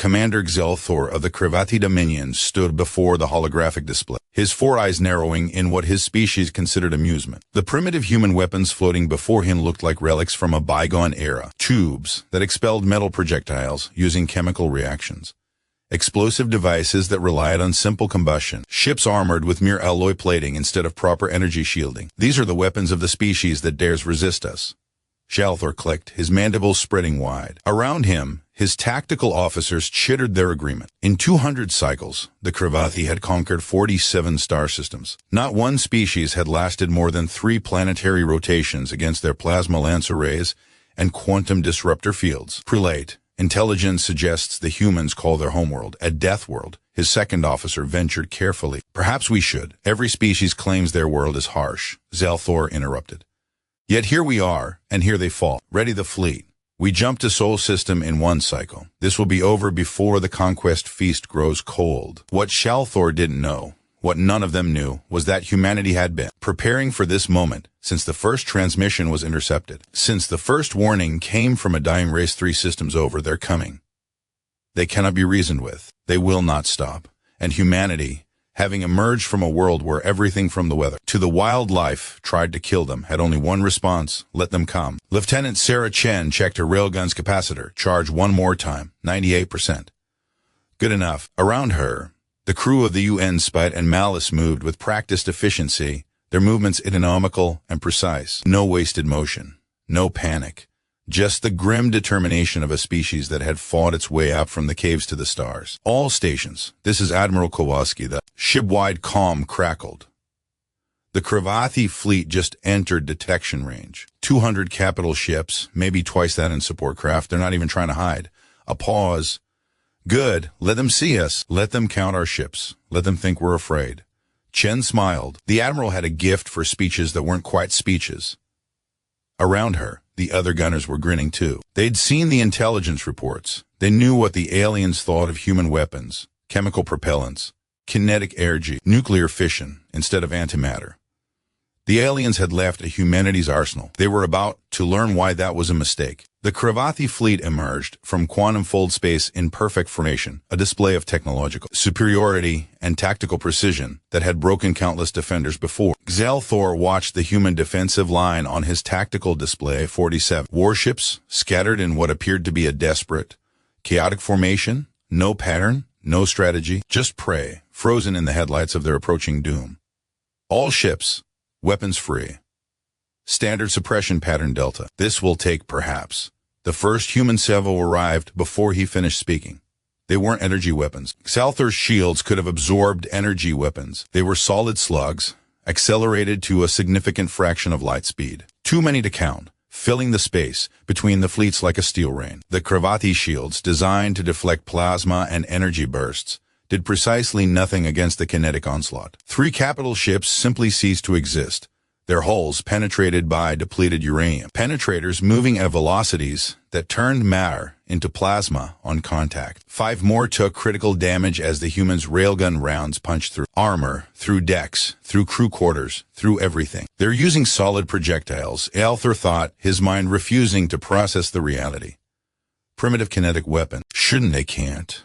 Commander Xal'thor of the Krevathi Dominion stood before the holographic display, his four eyes narrowing in what his species considered amusement. The primitive human weapons floating before him looked like relics from a bygone era. Tubes that expelled metal projectiles using chemical reactions. Explosive devices that relied on simple combustion. Ships armored with mere alloy plating instead of proper energy shielding. These are the weapons of the species that dares resist us. Xal'thor clicked, his mandibles spreading wide. Around him, his tactical officers chittered their agreement. In 200 cycles, the Krevathi had conquered 47 star systems. Not one species had lasted more than 3 planetary rotations against their plasma lance arrays and quantum disruptor fields. Prelate, intelligence suggests the humans call their homeworld a death world. His second officer ventured carefully. Perhaps we should. Every species claims their world is harsh. Xal'thor interrupted. Yet here we are, and here they fall. Ready the fleet. We jump to Sol system in 1 cycle. This will be over before the conquest feast grows cold. What Xal'thor didn't know, what none of them knew, was that humanity had been preparing for this moment since the first transmission was intercepted. Since the first warning came from a dying race 3 systems over, they're coming. They cannot be reasoned with. They will not stop. And humanity, having emerged from a world where everything from the weather to the wildlife tried to kill them, had only one response: let them come. Lieutenant Sarah Chen checked her railgun's capacitor. Charge one more time. 98%. Good enough. Around her, the crew of the UN Spite and Malice moved with practiced efficiency, their movements economical and precise. No wasted motion. No panic. Just the grim determination of a species that had fought its way up from the caves to the stars. All stations. This is Admiral Kowalski. The ship-wide comm crackled. The Krevathi fleet just entered detection range. 200 capital ships, maybe twice that in support craft. They're not even trying to hide. A pause. Good. Let them see us. Let them count our ships. Let them think we're afraid. Chen smiled. The Admiral had a gift for speeches that weren't quite speeches. Around her, the other gunners were grinning too. They'd seen the intelligence reports. They knew what the aliens thought of human weapons, chemical propellants, kinetic energy, nuclear fission instead of antimatter. The aliens had left a humanity's arsenal. They were about to learn why that was a mistake. The Krevathi fleet emerged from quantum fold space in perfect formation, a display of technological superiority and tactical precision that had broken countless defenders before. Xal'thor watched the human defensive line on his tactical display 47. Warships scattered in what appeared to be a desperate, chaotic formation, no pattern, no strategy, just prey, frozen in the headlights of their approaching doom. All ships, weapons free. Standard suppression pattern Delta. This will take, perhaps. The first human salvo arrived before he finished speaking. They weren't energy weapons. Xal'thor's shields could have absorbed energy weapons. They were solid slugs, accelerated to a significant fraction of light speed. Too many to count, filling the space between the fleets like a steel rain. The Krevathi shields, designed to deflect plasma and energy bursts, did precisely nothing against the kinetic onslaught. 3 capital ships simply ceased to exist, their hulls penetrated by depleted uranium. Penetrators moving at velocities that turned matter into plasma on contact. 5 more took critical damage as the humans' railgun rounds punched through armor, through decks, through crew quarters, through everything. They're using solid projectiles, Xal'thor thought, his mind refusing to process the reality. Primitive kinetic weapon. Shouldn't they can't.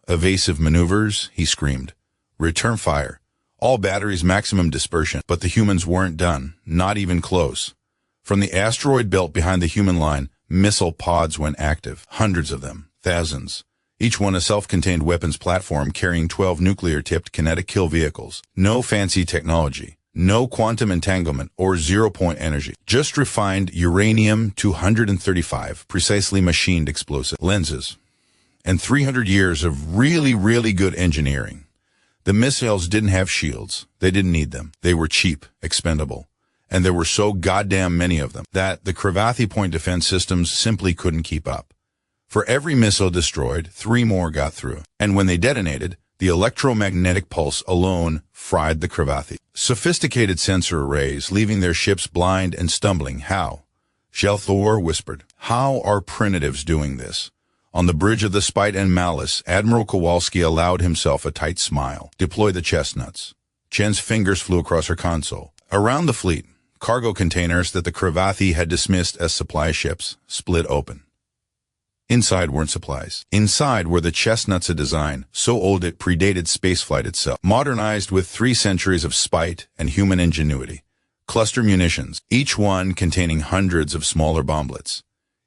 Evasive maneuvers, he screamed. Return fire. All batteries maximum dispersion. But the humans weren't done, not even close. From the asteroid belt behind the human line, missile pods went active. Hundreds of them, thousands. Each one a self-contained weapons platform carrying 12 nuclear-tipped kinetic kill vehicles. No fancy technology. No quantum entanglement or zero-point energy. Just refined uranium-235, precisely machined explosive lenses. And 300 years of really good engineering. The missiles didn't have shields. They didn't need them. They were cheap, expendable. And there were so goddamn many of them that the Krevathi point defense systems simply couldn't keep up. For every missile destroyed, 3 more got through. And when they detonated, the electromagnetic pulse alone fried the Krevathi. Sophisticated sensor arrays, leaving their ships blind and stumbling. How? Xal'thor whispered. How are primitives doing this? On the bridge of the Spite and Malice, Admiral Kowalski allowed himself a tight smile. Deploy the chestnuts. Chen's fingers flew across her console. Around the fleet, cargo containers that the Krevathi had dismissed as supply ships split open. Inside weren't supplies. Inside were the chestnuts, a design so old it predated spaceflight itself, modernized with 3 centuries of spite and human ingenuity. Cluster munitions, each one containing hundreds of smaller bomblets.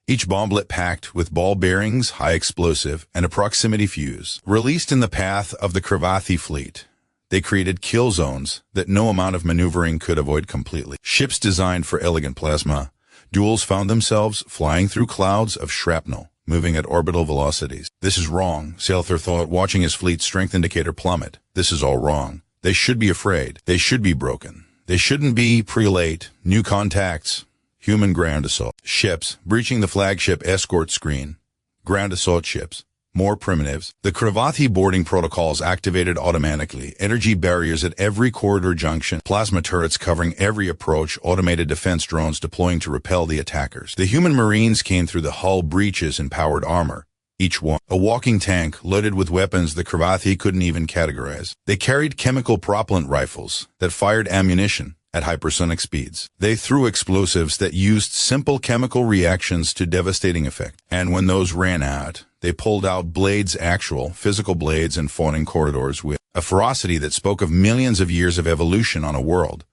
Each bomblet packed with ball bearings, high explosive, and a proximity fuse. Released in the path of the Krevathi fleet, they created kill zones that no amount of maneuvering could avoid completely. Ships designed for elegant plasma, duels found themselves flying through clouds of shrapnel, moving at orbital velocities. This is wrong, Xal'thor thought, watching his fleet's strength indicator plummet. This is all wrong. They should be afraid. They should be broken. They shouldn't be prelate. New contacts. Human ground assault. Ships breaching the flagship escort screen. Ground assault ships. More primitives. The Krevathi boarding protocols activated automatically. Energy barriers at every corridor junction. Plasma turrets covering every approach. Automated defense drones deploying to repel the attackers. The human marines came through the hull breaches in powered armor. Each one a walking tank loaded with weapons the Krevathi couldn't even categorize. They carried chemical propellant rifles that fired ammunition at hypersonic speeds. They threw explosives that used simple chemical reactions to devastating effect. And when those ran out, they pulled out blades, actual physical blades, and fought in corridors with a ferocity that spoke of millions of years of evolution on a world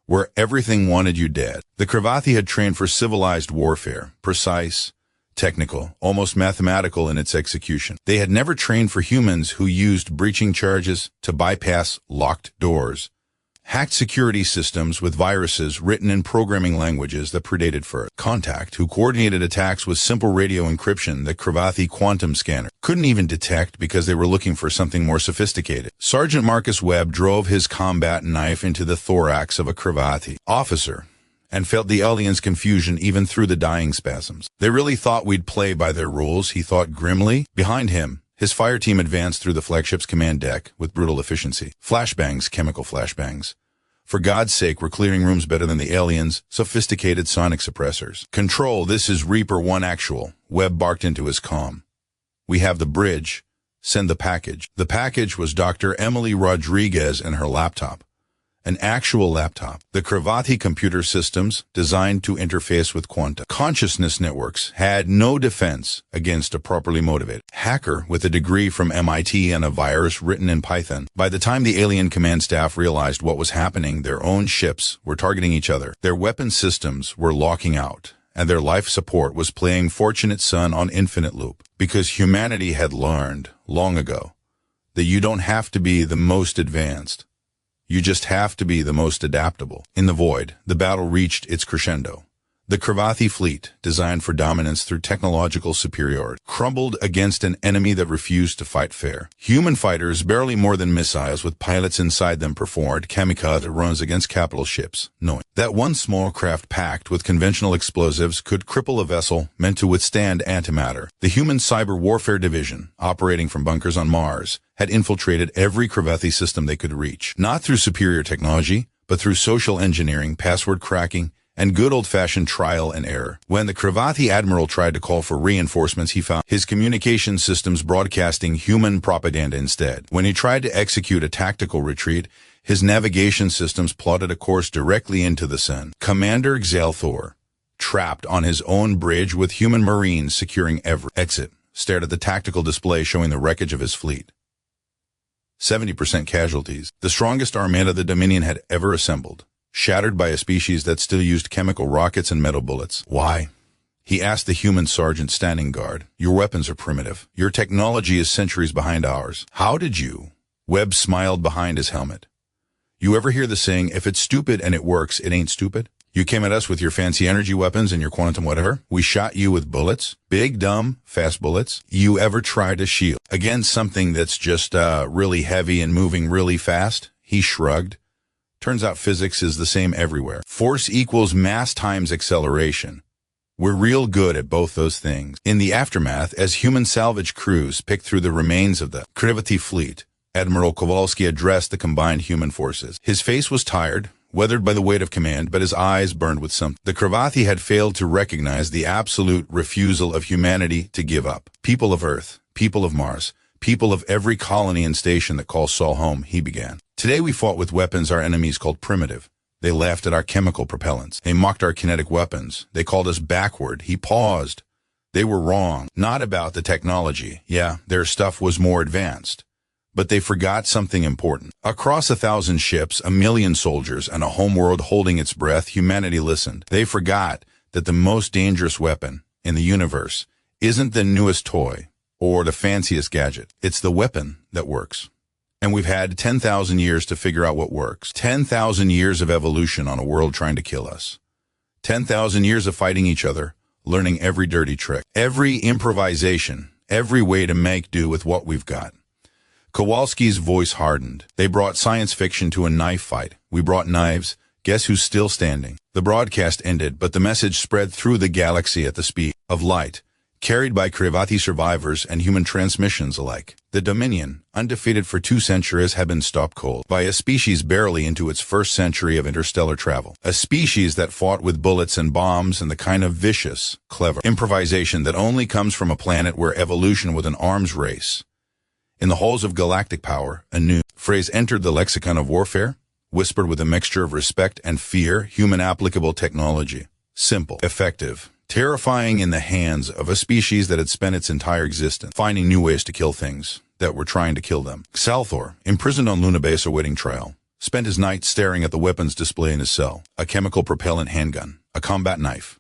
where everything wanted you dead. The Krevathi had trained for civilized warfare, precise, technical, almost mathematical in its execution. They had never trained for humans who used breaching charges to bypass locked doors, hacked security systems with viruses written in programming languages that predated first contact, who coordinated attacks with simple radio encryption that Krevathi quantum scanner couldn't even detect because they were looking for something more sophisticated. Sergeant Marcus Webb drove his combat knife into the thorax of a Krevathi officer and felt the aliens' confusion even through the dying spasms. They really thought we'd play by their rules, he thought grimly. Behind him, his fire team advanced through the flagship's command deck with brutal efficiency. Flashbangs, chemical flashbangs. For God's sake, we're clearing rooms better than the aliens. Sophisticated sonic suppressors. Control, this is Reaper 1 actual. Webb barked into his comm. We have the bridge. Send the package. The package was Dr. Emily Rodriguez and her laptop. An actual laptop. The Krevathi computer systems, designed to interface with quantum consciousness networks, had no defense against a properly motivated hacker with a degree from MIT and a virus written in Python. By the time the alien command staff realized what was happening, their own ships were targeting each other. Their weapon systems were locking out, and their life support was playing Fortunate Son on infinite loop. Because humanity had learned, long ago, that you don't have to be the most advanced. You just have to be the most adaptable. In the void, the battle reached its crescendo. The Krevathi fleet, designed for dominance through technological superiority, crumbled against an enemy that refused to fight fair. Human fighters, barely more than missiles with pilots inside them, performed kamikaze runs against capital ships, knowing that one small craft packed with conventional explosives could cripple a vessel meant to withstand antimatter. The human cyber warfare division, operating from bunkers on Mars, had infiltrated every Krevathi system they could reach, not through superior technology, but through social engineering, password cracking, and good old-fashioned trial and error. When the Krevathi admiral tried to call for reinforcements, he found his communication systems broadcasting human propaganda instead. When he tried to execute a tactical retreat, his navigation systems plotted a course directly into the sun. Commander Xal'thor, trapped on his own bridge with human marines securing every exit, stared at the tactical display showing the wreckage of his fleet. 70% casualties, the strongest armada the Dominion had ever assembled, shattered by a species that still used chemical rockets and metal bullets. Why? He asked the human sergeant standing guard. Your weapons are primitive. Your technology is centuries behind ours. How did you? Webb smiled behind his helmet. You ever hear the saying, if it's stupid and it works, it ain't stupid? You came at us with your fancy energy weapons and your quantum whatever. We shot you with bullets. Big, dumb, fast bullets. You ever try to shield against something that's just really heavy and moving really fast? He shrugged. Turns out physics is the same everywhere. Force equals mass times acceleration. We're real good at both those things. In the aftermath, as human salvage crews picked through the remains of the Krevathi fleet, Admiral Kowalski addressed the combined human forces. His face was tired, weathered by the weight of command, but his eyes burned with something. The Krevathi had failed to recognize the absolute refusal of humanity to give up. People of Earth, people of Mars, people of every colony and station that calls Saul home, he began. Today we fought with weapons our enemies called primitive. They laughed at our chemical propellants. They mocked our kinetic weapons. They called us backward. He paused. They were wrong, not about the technology. Yeah, their stuff was more advanced. But they forgot something important. Across 1,000 ships, 1,000,000 soldiers, and a homeworld holding its breath, humanity listened. They forgot that the most dangerous weapon in the universe isn't the newest toy or the fanciest gadget. It's the weapon that works. And we've had 10,000 years to figure out what works. 10,000 years of evolution on a world trying to kill us. 10,000 years of fighting each other, learning every dirty trick, every improvisation, every way to make do with what we've got. Kowalski's voice hardened. They brought science fiction to a knife fight. We brought knives. Guess who's still standing? The broadcast ended, but the message spread through the galaxy at the speed of light, carried by Krevathi survivors and human transmissions alike. The Dominion, undefeated for 2 centuries, had been stopped cold by a species barely into its first century of interstellar travel. A species that fought with bullets and bombs and the kind of vicious, clever improvisation that only comes from a planet where evolution was an arms race. In the halls of galactic power, a new phrase entered the lexicon of warfare, whispered with a mixture of respect and fear: human applicable technology. Simple, effective, terrifying in the hands of a species that had spent its entire existence finding new ways to kill things that were trying to kill them. Xal'thor, imprisoned on Luna Base awaiting trial, spent his nights staring at the weapons display in his cell: a chemical propellant handgun, a combat knife,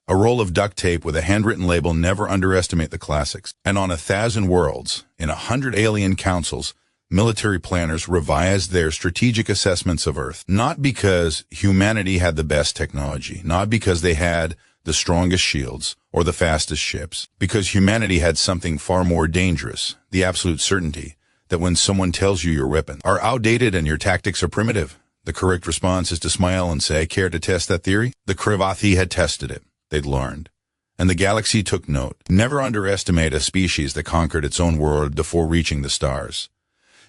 a roll of duct tape with a handwritten label, "Never underestimate the classics." And on 1,000 worlds, in 100 alien councils, military planners revised their strategic assessments of Earth. Not because humanity had the best technology, not because they had the strongest shields or the fastest ships, because humanity had something far more dangerous: the absolute certainty that when someone tells you your weapons are outdated and your tactics are primitive, the correct response is to smile and say, "Care to test that theory?" The Krevathi had tested it. They'd learned. And the galaxy took note. Never underestimate a species that conquered its own world before reaching the stars.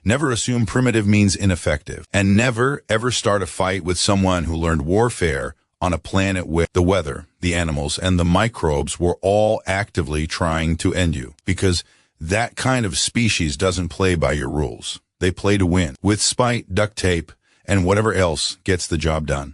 Never assume primitive means ineffective. And never, ever start a fight with someone who learned warfare on a planet where the weather, the animals, and the microbes were all actively trying to end you. Because that kind of species doesn't play by your rules. They play to win, with spite, duct tape, and whatever else gets the job done.